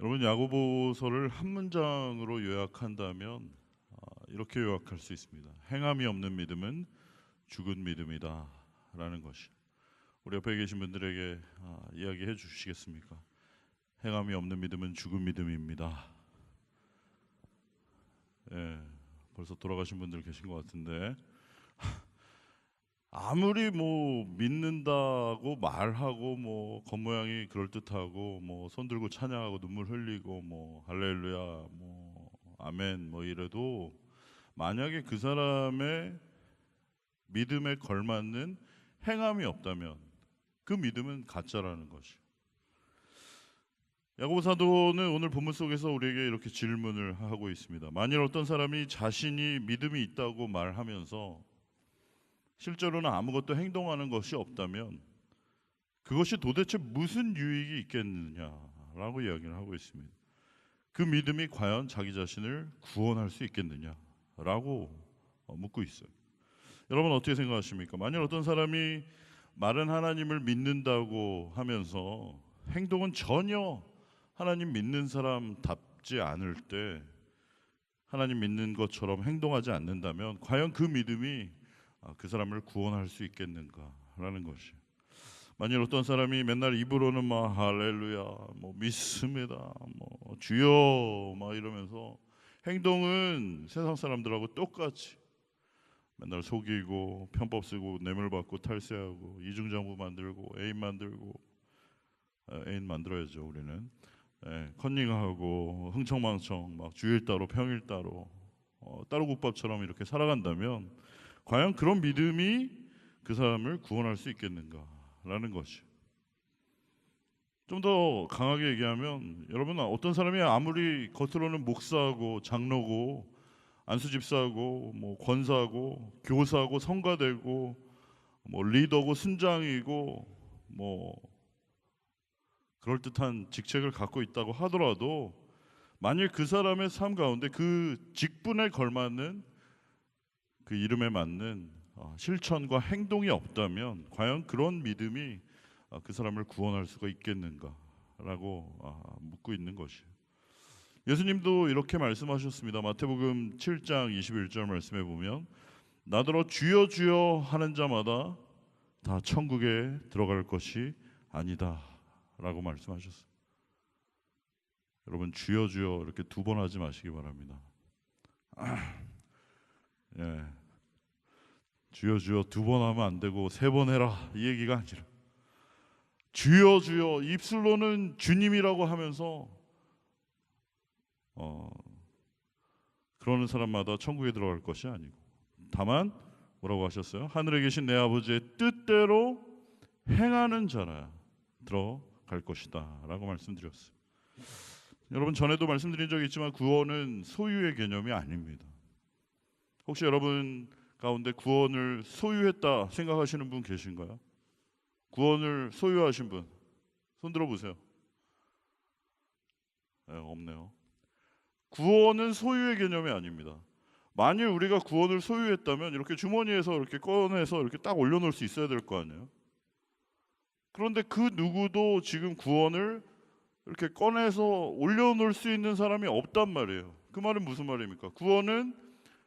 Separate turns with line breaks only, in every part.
여러분, 야고보서를 한 문장으로 요약한다면 이렇게 요약할 수 있습니다. 행함이 없는 믿음은 죽은 믿음이다 라는 것이. 우리 옆에 계신 분들에게 이야기해 주시겠습니까? 행함이 없는 믿음은 죽은 믿음입니다. 예, 벌써 돌아가신 분들 계신 것 같은데 아무리 믿는다고 말하고 겉모양이 그럴듯하고 손 들고 찬양하고 눈물 흘리고 할렐루야 아멘 이래도 만약에 그 사람의 믿음에 걸맞는 행함이 없다면 그 믿음은 가짜라는 것이. 야고보 사도는 오늘 본문 속에서 우리에게 이렇게 질문을 하고 있습니다. 만일 어떤 사람이 자신이 믿음이 있다고 말하면서 실제로는 아무것도 행동하는 것이 없다면 그것이 도대체 무슨 유익이 있겠느냐라고 이야기를 하고 있습니다. 그 믿음이 과연 자기 자신을 구원할 수 있겠느냐라고 묻고 있어요. 여러분 어떻게 생각하십니까? 만일 어떤 사람이 말은 하나님을 믿는다고 하면서 행동은 전혀 하나님 믿는 사람답지 않을 때, 하나님 믿는 것처럼 행동하지 않는다면 과연 그 믿음이 그 사람을 구원할 수 있겠는가라는 것이. 만일 어떤 사람이 맨날 입으로는 할렐루야 믿습니다 주여 이러면서 행동은 세상 사람들하고 똑같이 맨날 속이고 편법 쓰고 뇌물 받고 탈세하고 이중장부 만들고 애인 만들고, 애인 만들어야죠 우리는. 컨닝하고 흥청망청 주일 따로 평일 따로 따로국밥처럼 이렇게 살아간다면 과연 그런 믿음이 그 사람을 구원할 수 있겠는가라는 것이. 좀 더 강하게 얘기하면, 여러분 어떤 사람이 아무리 겉으로는 목사고 장로고 안수집사고 권사고 교사고 성가되고 리더고 순장이고 그럴듯한 직책을 갖고 있다고 하더라도 만일 그 사람의 삶 가운데 그 직분에 걸맞는 그 이름에 맞는 실천과 행동이 없다면 과연 그런 믿음이 그 사람을 구원할 수가 있겠는가라고 묻고 있는 것이에요. 예수님도 이렇게 말씀하셨습니다. 마태복음 7장 21절 말씀해 보면 나더러 주여 주여 하는 자마다 다 천국에 들어갈 것이 아니다 라고 말씀하셨어요. 여러분 주여 주여 이렇게 두 번 하지 마시기 바랍니다. 예, 주여 주여 두 번 하면 안 되고 세 번 해라 이 얘기가 아니라 주여 주여 입술로는 주님이라고 하면서 그러는 사람마다 천국에 들어갈 것이 아니고 다만 뭐라고 하셨어요? 하늘에 계신 내 아버지의 뜻대로 행하는 자라 들어갈 것이다 라고 말씀드렸어요. 여러분 전에도 말씀드린 적이 있지만 구원은 소유의 개념이 아닙니다. 혹시 여러분 가운데 구원을 소유했다 생각하시는 분 계신가요? 구원을 소유하신 분 손 들어보세요. 없네요. 구원은 소유의 개념이 아닙니다. 만일 우리가 구원을 소유했다면 이렇게 주머니에서 이렇게 꺼내서 이렇게 딱 올려놓을 수 있어야 될 거 아니에요. 그런데 그 누구도 지금 구원을 이렇게 꺼내서 올려놓을 수 있는 사람이 없단 말이에요. 그 말은 무슨 말입니까? 구원은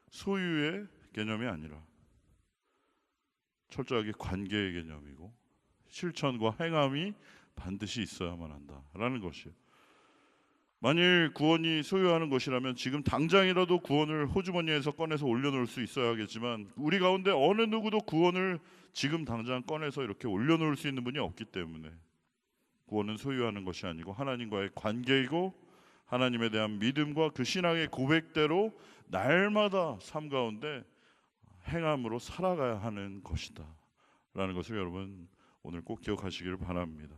소유의 개념이 아니라 철저하게 관계의 개념이고 실천과 행함이 반드시 있어야만 한다라는 것이에요. 만일 구원이 소유하는 것이라면 지금 당장이라도 구원을 호주머니에서 꺼내서 올려놓을 수 있어야 하겠지만 우리 가운데 어느 누구도 구원을 지금 당장 꺼내서 이렇게 올려놓을 수 있는 분이 없기 때문에 구원은 소유하는 것이 아니고 하나님과의 관계이고 하나님에 대한 믿음과 그 신앙의 고백대로 날마다 삶 가운데 행함으로 살아가야 하는 것이다 라는 것을 여러분 오늘 꼭 기억하시기를 바랍니다.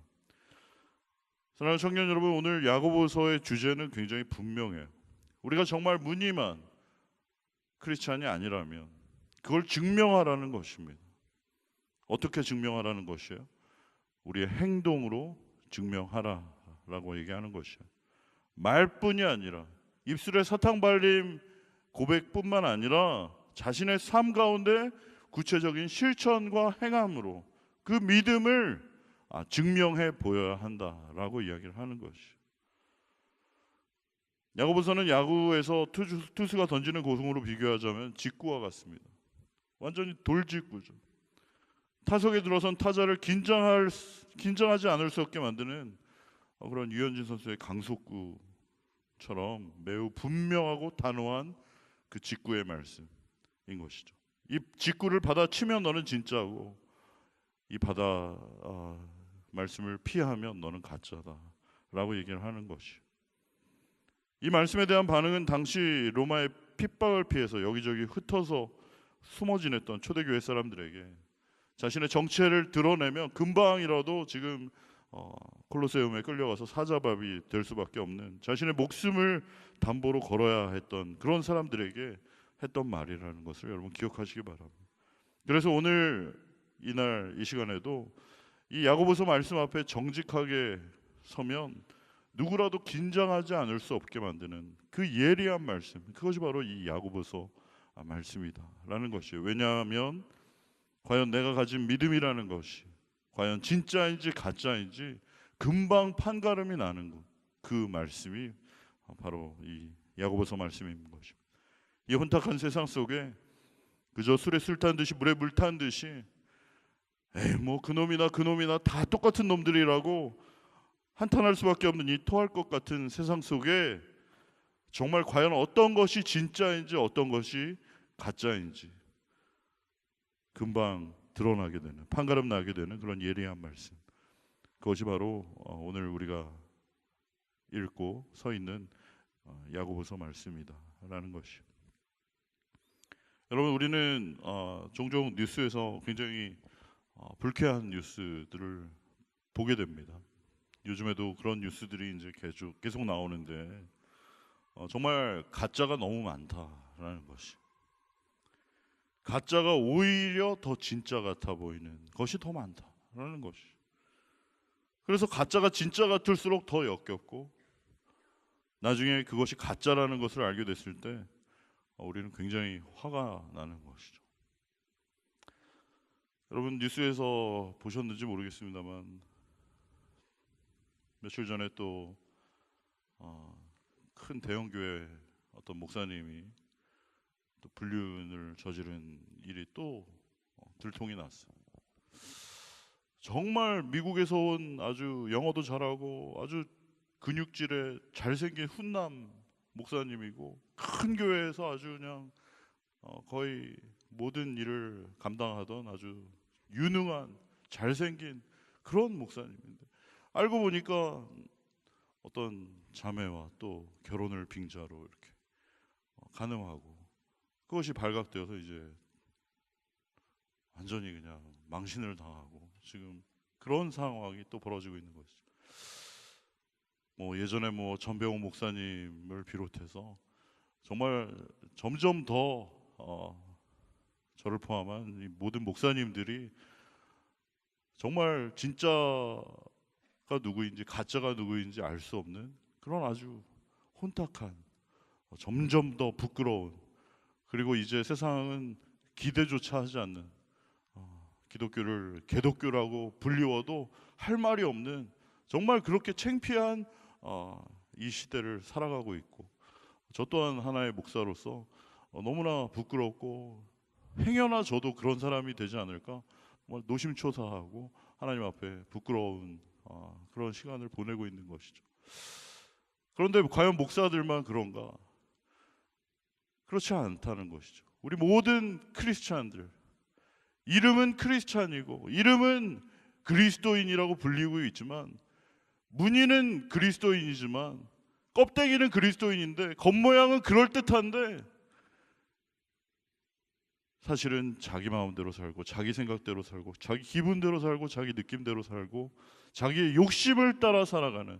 사랑하는 청년 여러분, 오늘 야고보서의 주제는 굉장히 분명해요. 우리가 정말 무늬만 크리스찬이 아니라면 그걸 증명하라는 것입니다. 어떻게 증명하라는 것이에요? 우리의 행동으로 증명하라라고 얘기하는 것이에요. 말뿐이 아니라 입술에 사탕 발림 고백뿐만 아니라 자신의 삶 가운데 구체적인 실천과 행함으로 그 믿음을 증명해 보여야 한다라고 이야기를 하는 것이에요. 야고보서는 야구에서 투수가 던지는 고성으로 비교하자면 직구와 같습니다. 완전히 돌직구죠. 타석에 들어선 타자를 긴장하지 않을 수 없게 만드는 그런 유현진 선수의 강속구처럼 매우 분명하고 단호한 그 직구의 말씀인 것이죠. 이 직구를 받아치면 너는 진짜고, 이 말씀을 피하면 너는 가짜다라고 얘기를 하는 것이요. 이 말씀에 대한 반응은 당시 로마의 핍박을 피해서 여기저기 흩어서 숨어 지냈던 초대교회 사람들에게 자신의 정체를 드러내면 금방이라도 지금 콜로세움에 끌려가서 사자밥이 될 수밖에 없는, 자신의 목숨을 담보로 걸어야 했던 그런 사람들에게 했던 말이라는 것을 여러분 기억하시기 바랍니다. 그래서 오늘 이날 이 시간에도 이 야고보서 말씀 앞에 정직하게 서면 누구라도 긴장하지 않을 수 없게 만드는 그 예리한 말씀, 그것이 바로 이 야고보서 말씀이다라는 것이에요. 왜냐하면 과연 내가 가진 믿음이라는 것이 과연 진짜인지 가짜인지 금방 판가름이 나는 그 말씀이 바로 이 야고보서 말씀인 것입니다. 이 혼탁한 세상 속에 그저 술에 술 탄 듯이 물에 물 탄 듯이 뭐 그놈이나 다 똑같은 놈들이라고 한탄할 수밖에 없는 이 토할 것 같은 세상 속에 정말 과연 어떤 것이 진짜인지 어떤 것이 가짜인지 금방 드러나게 되는, 판가름 나게 되는 그런 예리한 말씀, 그것이 바로 오늘 우리가 읽고 서 있는 야고보서 말씀이다라는 것이요. 여러분, 우리는 종종 뉴스에서 굉장히 불쾌한 뉴스들을 보게 됩니다. 요즘에도 그런 뉴스들이 이제 계속 나오는데 정말 가짜가 너무 많다라는 것이, 가짜가 오히려 더 진짜 같아 보이는 것이 더 많다라는 것이. 그래서 가짜가 진짜 같을수록 더 역겹고 나중에 그것이 가짜라는 것을 알게 됐을 때 우리는 굉장히 화가 나는 것이죠. 여러분, 뉴스에서 보셨는지 모르겠습니다만 며칠 전에 또 큰 대형교회 어떤 목사님이 또 불륜을 저지른 일이 또 들통이 났어요. 정말 미국에서 온 아주 영어도 잘하고 아주 근육질의 잘생긴 훈남 목사님이고 큰 교회에서 아주 그냥 거의 모든 일을 감당하던 아주 유능한 잘생긴 그런 목사님인데, 알고 보니까 어떤 자매와 또 결혼을 빙자로 이렇게 가늠하고 그것이 발각되어서 이제 완전히 그냥 망신을 당하고 지금 그런 상황이 또 벌어지고 있는 것이죠. 예전에 전병호 목사님을 비롯해서 정말 점점 더 저를 포함한 이 모든 목사님들이 정말 진짜가 누구인지 가짜가 누구인지 알 수 없는 그런 아주 혼탁한, 점점 더 부끄러운, 그리고 이제 세상은 기대조차 하지 않는 기독교를 개독교라고 불리워도 할 말이 없는 정말 그렇게 창피한 이 시대를 살아가고 있고, 저 또한 하나의 목사로서 너무나 부끄럽고 행여나 저도 그런 사람이 되지 않을까 정말 노심초사하고 하나님 앞에 부끄러운 그런 시간을 보내고 있는 것이죠. 그런데 과연 목사들만 그런가? 그렇지 않다는 것이죠. 우리 모든 크리스찬들, 이름은 크리스찬이고 이름은 그리스도인이라고 불리고 있지만, 문의는 그리스도인이지만 껍데기는 그리스도인인데 겉모양은 그럴듯한데 사실은 자기 마음대로 살고 자기 생각대로 살고 자기 기분대로 살고 자기 느낌대로 살고 자기의 욕심을 따라 살아가는,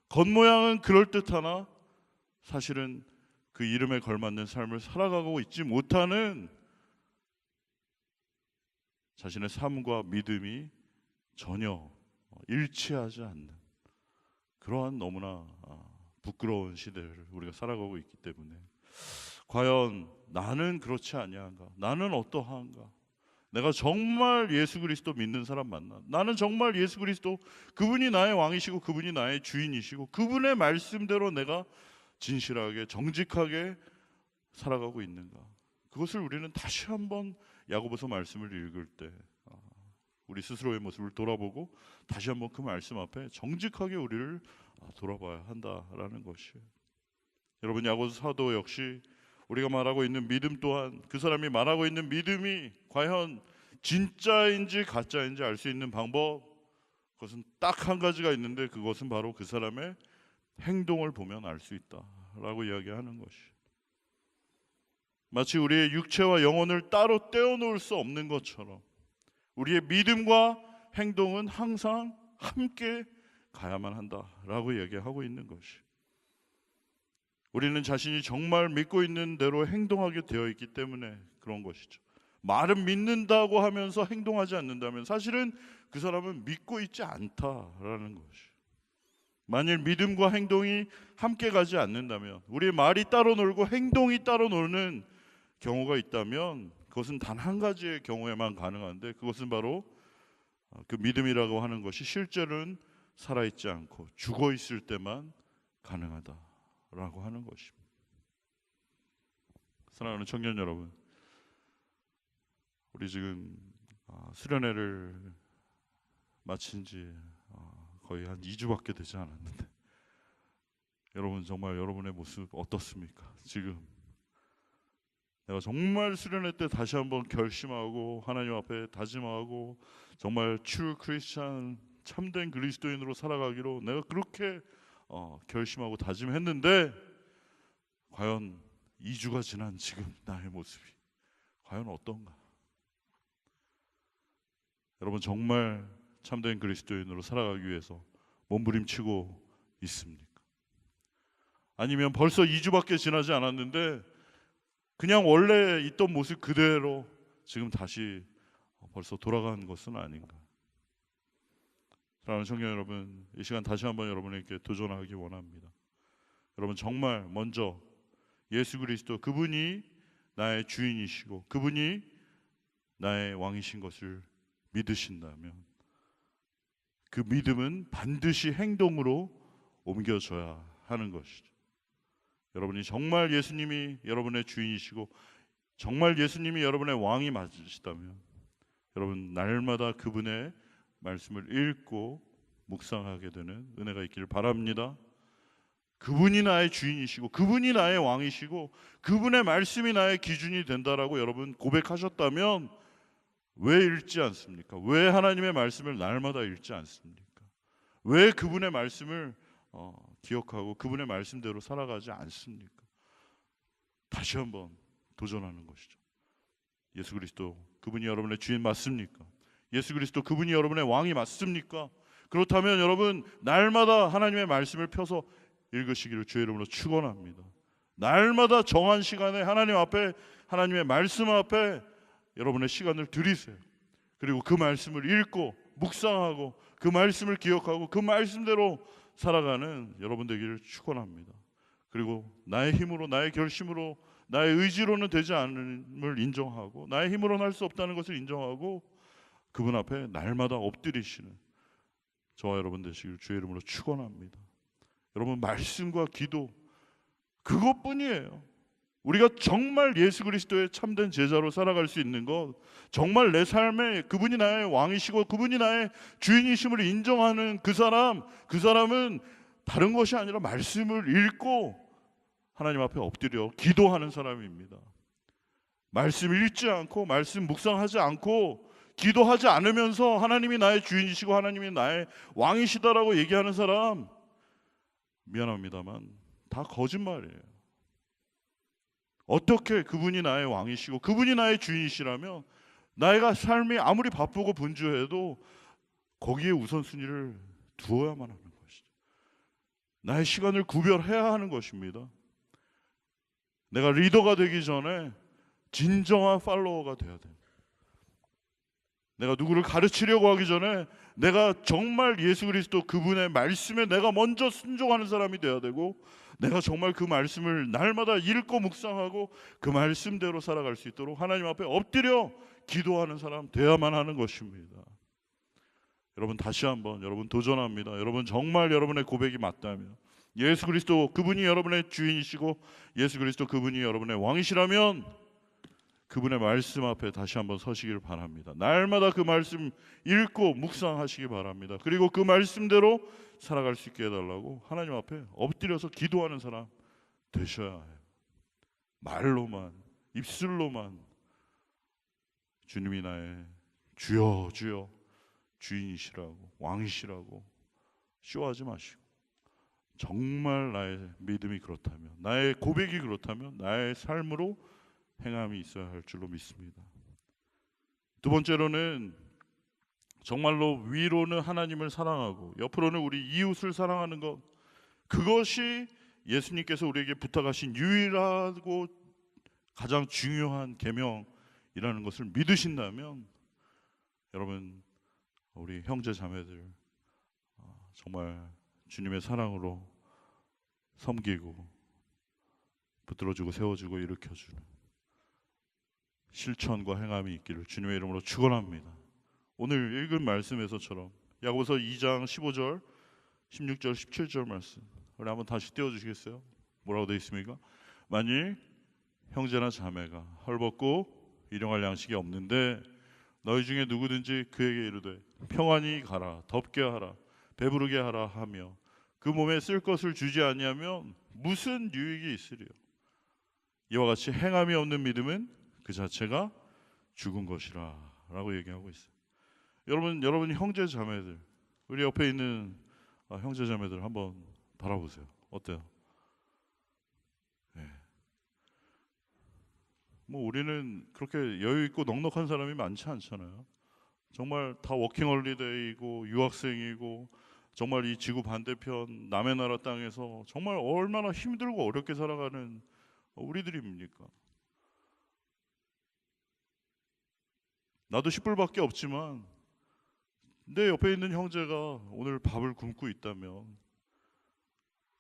겉모양은 그럴듯하나 사실은 그 이름에 걸맞는 삶을 살아가고 있지 못하는, 자신의 삶과 믿음이 전혀 일치하지 않는 그러한 너무나 부끄러운 시대를 우리가 살아가고 있기 때문에 과연 나는 그렇지 아니한가? 나는 어떠한가? 내가 정말 예수 그리스도 믿는 사람 맞나? 나는 정말 예수 그리스도, 그분이 나의 왕이시고 그분이 나의 주인이시고 그분의 말씀대로 내가 진실하게 정직하게 살아가고 있는가? 그것을 우리는 다시 한번 야고보서 말씀을 읽을 때 우리 스스로의 모습을 돌아보고 다시 한번 그 말씀 앞에 정직하게 우리를 돌아봐야 한다라는 것이에요. 여러분, 야고보 사도 역시 우리가 말하고 있는 믿음 또한 그 사람이 말하고 있는 믿음이 과연 진짜인지 가짜인지 알 수 있는 방법, 그것은 딱 한 가지가 있는데 그것은 바로 그 사람의 행동을 보면 알 수 있다라고 이야기하는 것이에요. 마치 우리의 육체와 영혼을 따로 떼어놓을 수 없는 것처럼 우리의 믿음과 행동은 항상 함께 가야만 한다라고 얘기하고 있는 것이, 우리는 자신이 정말 믿고 있는 대로 행동하게 되어 있기 때문에 그런 것이죠. 말은 믿는다고 하면서 행동하지 않는다면 사실은 그 사람은 믿고 있지 않다라는 것이. 만일 믿음과 행동이 함께 가지 않는다면, 우리의 말이 따로 놀고 행동이 따로 노는 경우가 있다면 그것은 단 한 가지의 경우에만 가능한데, 그것은 바로 그 믿음이라고 하는 것이 실제로는 살아있지 않고 죽어 있을 때만 가능하다라고 하는 것입니다. 사랑하는 청년 여러분, 우리 지금 수련회를 마친 지 거의 한 2주밖에 되지 않았는데 여러분, 정말 여러분의 모습 어떻습니까? 지금 내가 정말 수련회 때 다시 한번 결심하고 하나님 앞에 다짐하고 정말 true 크리스찬, 참된 그리스도인으로 살아가기로 내가 그렇게 결심하고 다짐했는데 과연 2주가 지난 지금 나의 모습이 과연 어떤가? 여러분, 정말 참된 그리스도인으로 살아가기 위해서 몸부림치고 있습니까? 아니면 벌써 2주밖에 지나지 않았는데 그냥 원래 있던 모습 그대로 지금 다시 벌써 돌아간 것은 아닌가? 사랑하는 청년 여러분, 이 시간 다시 한번 여러분에게 도전하기 원합니다. 여러분, 정말 먼저 예수 그리스도, 그분이 나의 주인이시고 그분이 나의 왕이신 것을 믿으신다면 그 믿음은 반드시 행동으로 옮겨져야 하는 것이죠. 여러분이 정말 예수님이 여러분의 주인이시고 정말 예수님이 여러분의 왕이 맞으시다면 여러분, 날마다 그분의 말씀을 읽고 묵상하게 되는 은혜가 있기를 바랍니다. 그분이 나의 주인이시고 그분이 나의 왕이시고 그분의 말씀이 나의 기준이 된다라고 여러분 고백하셨다면 왜 읽지 않습니까? 왜 하나님의 말씀을 날마다 읽지 않습니까? 왜 그분의 말씀을 기억하고 그분의 말씀대로 살아가지 않습니까? 다시 한번 도전하는 것이죠. 예수 그리스도, 그분이 여러분의 주인 맞습니까? 예수 그리스도, 그분이 여러분의 왕이 맞습니까? 그렇다면 여러분, 날마다 하나님의 말씀을 펴서 읽으시기를 주의 이름으로 축원합니다. 날마다 정한 시간에 하나님 앞에, 하나님의 말씀 앞에 여러분의 시간을 들이세요. 그리고 그 말씀을 읽고 묵상하고 그 말씀을 기억하고 그 말씀대로 살아가는 여러분 되기를 축원합니다. 그리고 나의 힘으로, 나의 결심으로, 나의 의지로는 되지 않음을 인정하고 나의 힘으로는 할 수 없다는 것을 인정하고 그분 앞에 날마다 엎드리시는 저와 여러분 되시길 주의 이름으로 축원합니다. 여러분, 말씀과 기도 그것뿐이에요. 우리가 정말 예수 그리스도의 참된 제자로 살아갈 수 있는 것, 정말 내 삶에 그분이 나의 왕이시고 그분이 나의 주인이심을 인정하는 그 사람은 다른 것이 아니라 말씀을 읽고 하나님 앞에 엎드려 기도하는 사람입니다. 말씀 읽지 않고 말씀 묵상하지 않고 기도하지 않으면서 하나님이 나의 주인이시고 하나님이 나의 왕이시다라고 얘기하는 사람, 미안합니다만 다 거짓말이에요. 어떻게 그분이 나의 왕이시고 그분이 나의 주인이시라면 나의 삶이 아무리 바쁘고 분주해도 거기에 우선순위를 두어야만 하는 것이죠. 나의 시간을 구별해야 하는 것입니다. 내가 리더가 되기 전에 진정한 팔로워가 돼야 됩니다. 내가 누구를 가르치려고 하기 전에 내가 정말 예수 그리스도 그분의 말씀에 내가 먼저 순종하는 사람이 돼야 되고, 내가 정말 그 말씀을 날마다 읽고 묵상하고 그 말씀대로 살아갈 수 있도록 하나님 앞에 엎드려 기도하는 사람 돼야만 하는 것입니다. 여러분, 다시 한번 여러분 도전합니다. 여러분 정말 여러분의 고백이 맞다면, 예수 그리스도 그분이 여러분의 주인이시고 예수 그리스도 그분이 여러분의 왕이시라면 그분의 말씀 앞에 다시 한번 서시기를 바랍니다. 날마다 그 말씀 읽고 묵상하시기 바랍니다. 그리고 그 말씀대로 살아갈 수 있게 해달라고 하나님 앞에 엎드려서 기도하는 사람 되셔야 해요. 말로만, 입술로만 주님이 나의 주여 주여 주인이시라고 왕이시라고 쇼하지 마시고, 정말 나의 믿음이 그렇다면, 나의 고백이 그렇다면 나의 삶으로 행함이 있어야 할 줄로 믿습니다. 두 번째로는 정말로 위로는 하나님을 사랑하고 옆으로는 우리 이웃을 사랑하는 것, 그것이 예수님께서 우리에게 부탁하신 유일하고 가장 중요한 계명이라는 것을 믿으신다면 여러분, 우리 형제 자매들 정말 주님의 사랑으로 섬기고 붙들어주고 세워주고 일으켜주는 실천과 행함이 있기를 주님의 이름으로 축원합니다. 오늘 읽은 말씀에서처럼 야고보서 2장 15절, 16절, 17절 말씀 우리 한번 다시 띄워주시겠어요? 뭐라고 되어 있습니까? 만일 형제나 자매가 헐벗고 일용할 양식이 없는데 너희 중에 누구든지 그에게 이르되 평안히 가라, 덥게 하라, 배부르게 하라 하며 그 몸에 쓸 것을 주지 아니하면 무슨 유익이 있으리요? 이와 같이 행함이 없는 믿음은 그 자체가 죽은 것이라 라고 얘기하고 있어요. 여러분 형제 자매들, 우리 옆에 있는 형제 자매들 한번 바라보세요. 어때요? 네. 뭐 우리는 그렇게 여유 있고 넉넉한 사람이 많지 않잖아요. 정말 다 워킹홀리데이고 유학생이고 정말 이 지구 반대편 남의 나라 땅에서 정말 얼마나 힘들고 어렵게 살아가는 우리들입니까? 나도 10불밖에 없지만 내 옆에 있는 형제가 오늘 밥을 굶고 있다면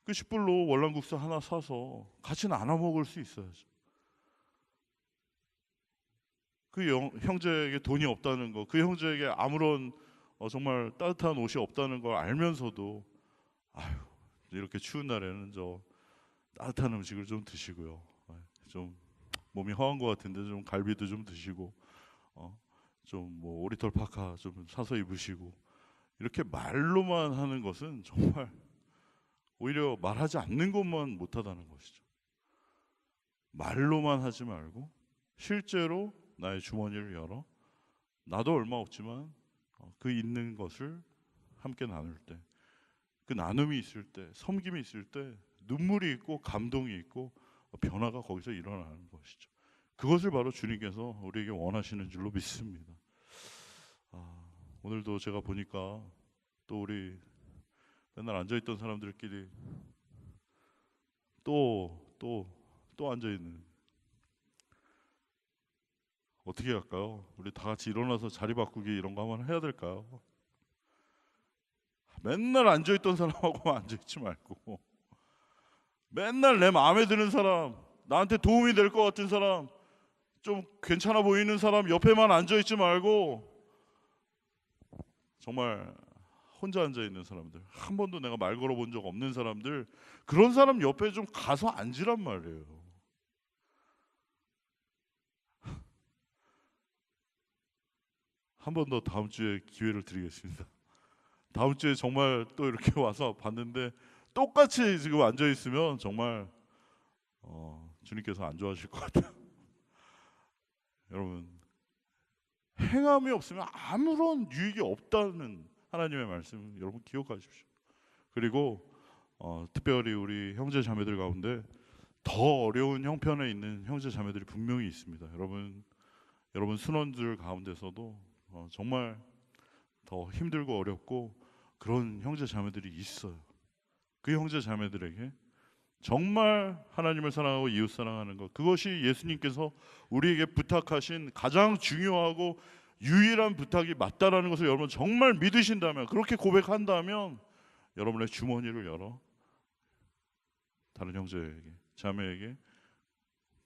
그 10불로 월남국수 하나 사서 같이 나눠 먹을 수 있어야죠. 그 형제에게 돈이 없다는 거, 그 형제에게 아무런 정말 따뜻한 옷이 없다는 걸 알면서도 아유, 이렇게 추운 날에는 저 따뜻한 음식을 좀 드시고요. 좀 몸이 허한 것 같은데 좀 갈비도 좀 드시고 좀 뭐 오리털 파카 좀 사서 입으시고, 이렇게 말로만 하는 것은 정말 오히려 말하지 않는 것만 못하다는 것이죠. 말로만 하지 말고 실제로 나의 주머니를 열어 나도 얼마 없지만 그 있는 것을 함께 나눌 때, 그 나눔이 있을 때, 섬김이 있을 때 눈물이 있고 감동이 있고 변화가 거기서 일어나는 것이죠. 그것을 바로 주님께서 우리에게 원하시는 줄로 믿습니다. 오늘도 제가 보니까 또 우리 맨날 앉아있던 사람들끼리 또 앉아있는, 어떻게 할까요? 우리 다 같이 일어나서 자리 바꾸기 이런 거 한번 해야 될까요? 맨날 앉아있던 사람하고 앉아있지 말고 맨날 내 마음에 드는 사람, 나한테 도움이 될 것 같은 사람, 좀 괜찮아 보이는 사람 옆에만 앉아있지 말고 정말 혼자 앉아있는 사람들, 한 번도 내가 말 걸어본 적 없는 사람들, 그런 사람 옆에 좀 가서 앉으란 말이에요. 한 번 더 다음 주에 기회를 드리겠습니다. 다음 주에 정말 또 이렇게 와서 봤는데 똑같이 지금 앉아 있으면 정말 주님께서 안 좋아하실 것 같아요. 여러분, 행함이 없으면 아무런 유익이 없다는 하나님의 말씀 여러분 기억하십시오. 그리고 특별히 우리 형제 자매들 가운데 더 어려운 형편에 있는 형제 자매들이 분명히 있습니다. 여러분 순원들 가운데서도 정말 더 힘들고 어렵고 그런 형제 자매들이 있어요. 그 형제 자매들에게 정말 하나님을 사랑하고 이웃 사랑하는 것, 그것이 예수님께서 우리에게 부탁하신 가장 중요하고 유일한 부탁이 맞다라는 것을 여러분 정말 믿으신다면, 그렇게 고백한다면 여러분의 주머니를 열어 다른 형제에게, 자매에게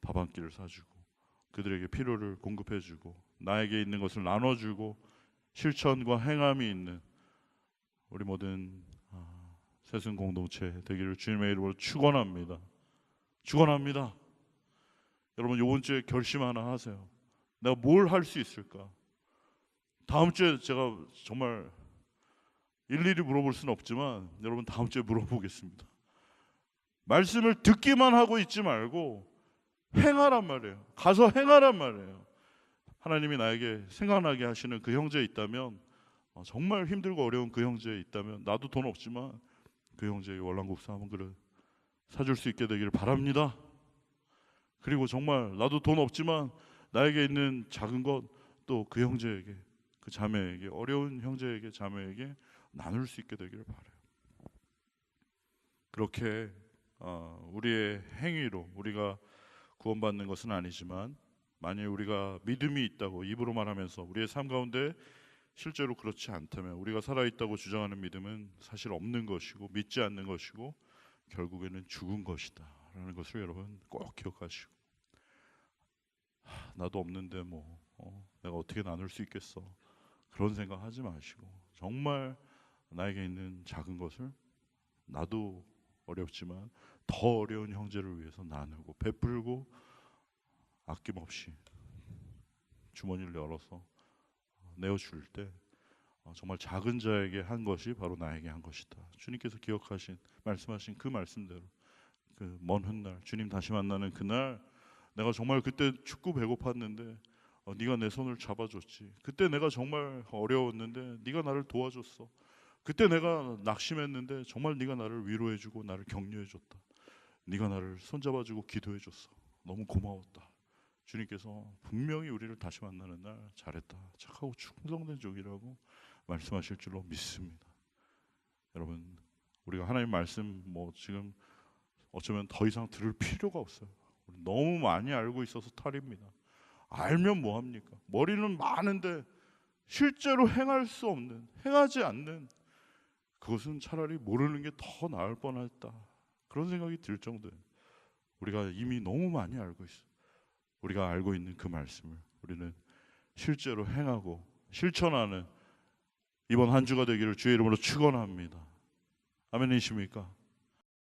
밥 한 끼를 사주고 그들에게 필요를 공급해주고 나에게 있는 것을 나눠주고 실천과 행함이 있는 우리 모든 새순 공동체 되기를 주님의 이름으로 축원합니다. 축원합니다. 여러분 이번 주에 결심 하나 하세요. 내가 뭘 할 수 있을까? 다음 주에 제가 정말 일일이 물어볼 수는 없지만 여러분 다음 주에 물어보겠습니다. 말씀을 듣기만 하고 있지 말고 행하란 말이에요. 가서 행하란 말이에요. 하나님이 나에게 생각나게 하시는 그 형제 있다면, 정말 힘들고 어려운 그 형제 있다면, 나도 돈 없지만 그 형제의 월남국수 한 그릇 사줄 수 있게 되기를 바랍니다. 그리고 정말 나도 돈 없지만 나에게 있는 작은 것 또 그 형제에게, 그 자매에게, 어려운 형제에게, 자매에게 나눌 수 있게 되기를 바라요. 그렇게 우리의 행위로 우리가 구원받는 것은 아니지만, 만일 우리가 믿음이 있다고 입으로 말하면서 우리의 삶 가운데 실제로 그렇지 않다면, 우리가 살아있다고 주장하는 믿음은 사실 없는 것이고 믿지 않는 것이고 결국에는 죽은 것이다 라는 것을 여러분 꼭 기억하시고, 나도 없는데 내가 어떻게 나눌 수 있겠어, 그런 생각 하지 마시고 정말 나에게 있는 작은 것을, 나도 어렵지만 더 어려운 형제를 위해서 나누고 베풀고 아낌없이 주머니를 열어서 내어줄 때 정말 작은 자에게 한 것이 바로 나에게 한 것이다. 주님께서 기억하신, 말씀하신 그 말씀대로 그 먼 훗날 주님 다시 만나는 그날, 내가 정말 그때 춥고 배고팠는데 네가 내 손을 잡아줬지. 그때 내가 정말 어려웠는데 네가 나를 도와줬어. 그때 내가 낙심했는데 정말 네가 나를 위로해주고 나를 격려해줬다. 네가 나를 손잡아주고 기도해줬어. 너무 고마웠다. 주님께서 분명히 우리를 다시 만나는 날 잘했다, 착하고 충성된 종이라고 말씀하실 줄로 믿습니다. 여러분, 우리가 하나님 말씀 지금 어쩌면 더 이상 들을 필요가 없어요. 우리 너무 많이 알고 있어서 탈입니다. 알면 뭐합니까? 머리는 많은데 실제로 행할 수 없는, 행하지 않는, 그것은 차라리 모르는 게 더 나을 뻔했다, 그런 생각이 들 정도예요. 우리가 이미 너무 많이 알고 있어요. 우리가 알고 있는 그 말씀을 우리는 실제로 행하고 실천하는 이번 한 주가 되기를 주의 이름으로 축원합니다. 아멘이십니까?